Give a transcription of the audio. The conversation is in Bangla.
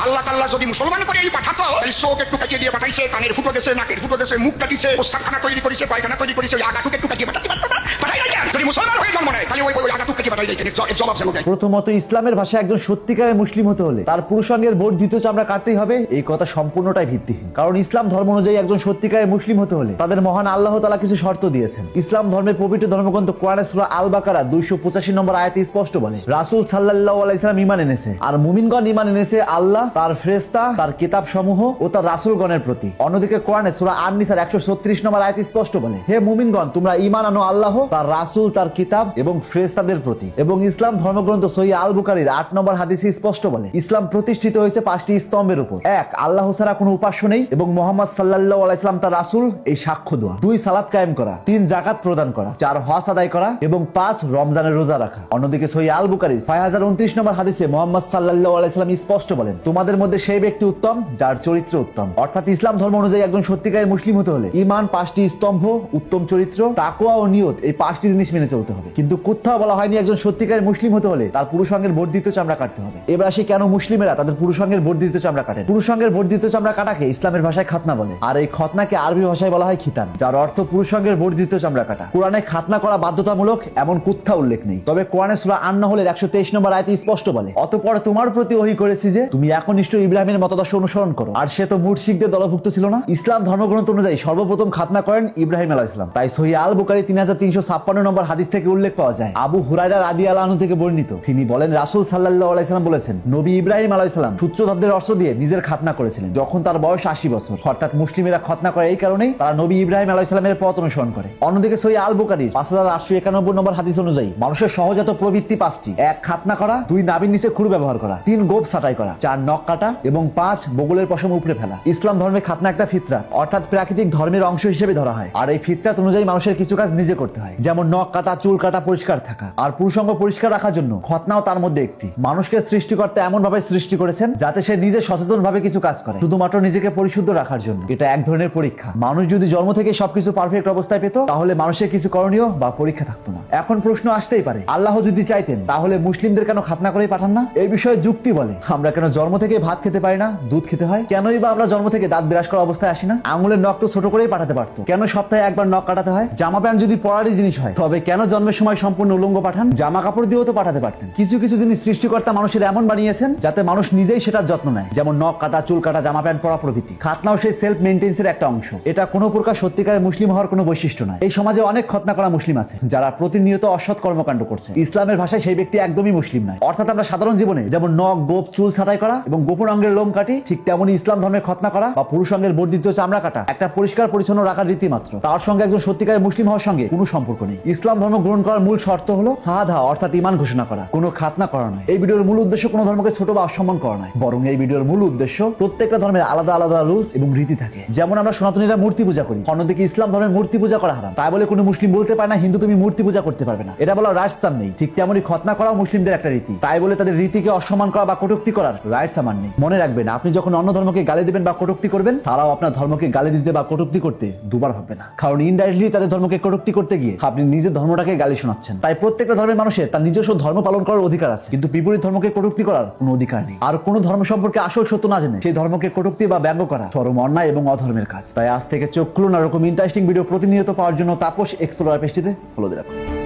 আল্লাহ তাআলা যদি মুসলমান করে এই পাঠাতো, এই চোখ একটু কাটিয়ে দিয়ে পাঠাইছে, কানের ফুটো দেশে, নাকের ফুটো দেশে, মুখ কাটিছে, প্রস্রাবখানা তৈরি করেছে, পায়খানা তৈরি করেছে, ওই আগাটুক একটু কাটিয়ে পাঠাতে পারতো না? পাঠাই নাই কেন? যদি মুসলমান হয়ে জন্ম নেয় তাহলে ওই আগাটুক কাটিয়ে পাঠাই নাই কেন? জবাব যেন দেয়। প্রথমত, ইসলামের ভাষায় একজন সত্যিকারের মুসলিম হতে হলে তার পুরুষাঙ্গের বর্ধিত চামড়া কাটতেই হবে, এই কথা সম্পূর্ণটাই ভিত্তিহীন। কারণ ইসলাম ধর্ম অনুযায়ী একজন সত্যিকারের মুসলিম হতে হলে তাদের মহান আল্লাহ তাআলা কিছু শর্ত দিয়েছেন। ইসলাম ধর্মের পবিত্র ধর্মগ্রন্থ কোরআনের সূরা আল বাকারা 285 নম্বর আয়াতে স্পষ্ট বলে, রাসূল সাল্লাল্লাহু আলাইহি সাল্লাম ঈমান এনেছে, আর মুমিনগণ ঈমান এনেছে আল্লাহ, তার ফেরেশতা, তার কিতাব সমূহ ও তার রাসূলগণের প্রতি। অন্যদিকে কোরআনে সূরা আন-নিসার 136 নম্বর আয়াতে স্পষ্ট বলে, হে মুমিনগণ, তোমরা ঈমান আনো আল্লাহ, তার রাসূল, তার কিতাব এবং ফেরেশতাদের প্রতি। এবং ইসলাম ধর্মগ্রন্থ সহিহ আল বুখারীর 8 নম্বর হাদিসে স্পষ্ট বলে, ইসলাম প্রতিষ্ঠিত হয়েছে 5টি স্তম্ভের উপর। 1, আল্লাহ ছাড়া কোনো উপাস্য নেই এবং মুহাম্মদ সাল্লাল্লাহু আলাইহি সাল্লাম তার রাসূল, এই সাক্ষ্য দেওয়া। 2, সালাত কায়েম করা। 3, যাকাত প্রদান করা। 4, হজ আদায় করা এবং 5, রমজানের রোজা রাখা। অন্যদিকে সহিহ আল বুখারী 6029 নম্বর হাদিসে মুহাম্মদ সাল্লাল্লাহু আলাইহি সাল্লাম স্পষ্ট বলেন, তোমাদের মধ্যে সেই ব্যক্তি উত্তম যার চরিত্র উত্তম। অর্থাৎ ইসলাম ধর্ম অনুযায়ী একজন সত্যিকারের মুসলিম হতে হলে ঈমান, 5টি স্তম্ভ, উত্তম চরিত্র, তাকওয়া ও নিয়ত, এই 5টি জিনিস মেনে চলতে হবে। কিন্তু কোথাও বলা হয়নি একজন সত্যিকারের মুসলিম হতে হলে তার পুরুষাঙ্গের বর্ধিত চামড়া কাটতে হবে। এবার আসি কেন মুসলিমেরা তাদের পুরুষাঙ্গের বর্ধিত চামড়া কাটেন। পুরুষাঙ্গের বর্ধিত চামড়া কাটাকে ইসলামের ভাষায় খাতনা বলে, আর এই খতনাকে আরবি ভাষায় বলা হয় খিতান, যার অর্থ পুরুষাঙ্গের বর্ধিত চামড়া কাটা। কোরআনে খাতনা করা বাধ্যতামূলক এমন কোথাও উল্লেখ নেই। তবে কোরআনে সূরা আন-নাহলের 123 নম্বর আয়াতে স্পষ্ট বলে, অতঃপর তোমার প্রতি ওহী করেছি যে তুমি একনিষ্ঠ ইব্রাহিমের মতাদর্শ অনুসরণ করো, আর সে তো মুশরিকদের দলভুক্ত ছিল না। ইসলাম ধর্মগ্রন্থ অনুযায়ী সর্বপ্রথম খাতনা করেন ইব্রাহিম আলাইহিস সালাম। তাই সহিহ আল বুখারী 3356 নম্বর হাদিস থেকে উল্লেখ পাওয়া যায়, আবু হুরায়রা রাদিয়াল্লাহু আনহু থেকে বর্ণিত, তিনি বলেন, রাসূল সাল্লাল্লাহু আলাইহি সাল্লাম বলেছেন, নবী ইব্রাহিম আলাইহিস সালাম সূত্রধরদের অস্ত্র দিয়ে নিজের খাতনা করেছিলেন যখন তার বয়স 80 বছর। অর্থাৎ মুসলিমেরা খাতনা করে এই কারণেই তারা নবী ইব্রাহিম আলাইহিস সালামের পথ অনুসরণ করে। অন্যদিকে সহিহ আল বুখারীর 5891 নম্বর হাদিস অনুযায়ী মানুষের সহজাত প্রবৃত্তি 5টি। 1, খাতনা করা। 2, নাভির নিচে খুর ব্যবহার করা। 3, গোপ ছাঁটাই করা। 4, নখ কাটা এবং 5, বগলের পশম উপড়ে ফেলা। ইসলাম ধর্মে খাতনা একটা ফিতরাত, অর্থাৎ প্রাকৃতিক ধর্মের অংশ হিসেবে ধরা হয়। আর এই ফিতরাত অনুযায়ী মানুষের কিছু কাজ নিজে করতে হয়, যেমন নখ কাটা, চুল কাটা, পরিষ্কার থাকা। আর পুরুষাঙ্গ পরিষ্কার রাখার জন্য খতনাও তার মধ্যে একটি। মানুষকে সৃষ্টিকর্তা এমন ভাবে সৃষ্টি করেছেন যাতে সে নিজে সচেতন ভাবে কিছু কাজ করে, শুধুমাত্র নিজেকে পরিশুদ্ধ রাখার জন্য। এটা এক ধরনের পরীক্ষা। মানুষ যদি জন্ম থেকে সবকিছু পারফেক্ট অবস্থায় পেত, তাহলে মানুষের কিছু করণীয় বা পরীক্ষা থাকতো না। এখন প্রশ্ন আসতেই পারে, আল্লাহ যদি চাইতেন তাহলে মুসলিমদের কেন খাতনা করেই পাঠান না? এই বিষয়ে যুক্তি বলে, আমরা কেন জন্ম থেকে ভাত খেতে পারি না, দুধ খেতে হয়? কেনই বা আমরা জন্ম থেকে দাঁত বিরাজ করা অবস্থায় আসি না? আঙুলের নখ তো ছোট করেই পাঠাতে পারতো, কেন সপ্তাহে একবার নখ কাটাতে হয়? জামা প্যান্ট যদি পরারই জিনিস হয়, তবে কেন জন্মের সময় সম্পূর্ণ উলঙ্গ পাঠান? জামা কাপড় দিয়েও তো পাঠাতে পারতেন। কিছু কিছু জিনিস সৃষ্টিকর্তা মানুষের এমন বানিয়েছেন যাতে মানুষ নিজেই সেটার যত্ন নেয়, যেমন নখ কাটা, চুল কাটা, জামা প্যান্ট পরা প্রভৃতি। খাতনাও সেই সেলফ মেইনটেন্সের একটা অংশ। এটা কোনো প্রকার সত্যিকারের মুসলিম হওয়ার কোনো বৈশিষ্ট্য নয়। এই সমাজে অনেক খতনা করা মুসলিম আছে যারা প্রতিনিয়ত অসৎ কর্মকাণ্ড করছে। ইসলামের ভাষায় সেই ব্যক্তি একদমই মুসলিম নয়। অর্থাৎ আমরা সাধারণ জীবনে যেমন নখ, গোপ, চুল ছাঁটাই করা এবং গোপন অঙ্গের লোম কাটি, ঠিক তেমনি ইসলাম ধর্মে খতনা করা বা পুরুষাঙ্গের বর্ধিত চামড়া কাটা একটা পরিষ্কার পরিচ্ছন্ন রাখার রীতি মাত্র। তার সঙ্গে একজন সত্যিকারের মুসলিম হওয়ার সঙ্গে কোনো সম্পর্ক নেই। ইসলাম ধর্ম গ্রহণ করার মূল শর্ত হলো শাহাদা, অর্থাৎ ঈমান ঘোষণা করা, কোনো খাতনা করা নয়। এই ভিডিওর মূল উদ্দেশ্য কোনো ধর্মকে ছোট বা অসম্মান করা নয়, বরং এই ভিডিওর মূল উদ্দেশ্য প্রত্যেকটা ধর্মের আলাদা আলাদা রুলস এবং রীতি থাকে। যেমন আমরা সনাতনীরা মূর্তি পূজা করি, অন্যদিকে ইসলাম ধর্মের মূর্তি পূজা করা হারাম। তাই বলে কোনো মুসলিম বলতে পারে না হিন্দু তুমি মূর্তি পূজা করতে পারবে না, এটা বলার রাইটস তার নেই। ঠিক তেমনই খতনা করাও মুসলিমদের একটা রীতি, তাই বলে তাদের রীতিকে অসম্মান করা বা কটূক্তি করার রাইটস আমার নেই। মনে রাখবেন, আপনি যখন অন্য ধর্মকে গালি দিবেন বা কটূক্তি করবেন, তারাও আপনার ধর্মকে গালি দিতে বা কটূক্তি করতে দুবার ভাববে না, কারণ ইনডাইরেক্টলি তাদের ধর্মকে কটূক্তি করতে গিয়ে আপনি নিজের ধর্মটাকে গালি শোনাচ্ছেন। তাই প্রত্যেকটা ধর্মের মানুষের তার নিজস্ব ধর্ম পালন করার অধিকার আছে, কিন্তু বিপরীত ধর্মকে কটূক্তি করার কোনো অধিকার নেই। আর কোনো ধর্ম সম্পর্কে আসল সত্য না জেনে সেই ধর্মকে কটূক্তি বা ব্যঙ্গ করা চরম অন্যায় এবং অধর্মের কাজ। তাই আজ থেকে চোখ খুলুন, আর এরকম ইন্টারেস্টিং ভিডিও প্রতিনিয়ত পাওয়ার জন্য তাপস এক্সপ্লোরার পেজটিতে ফলো দিয়ে রাখুন।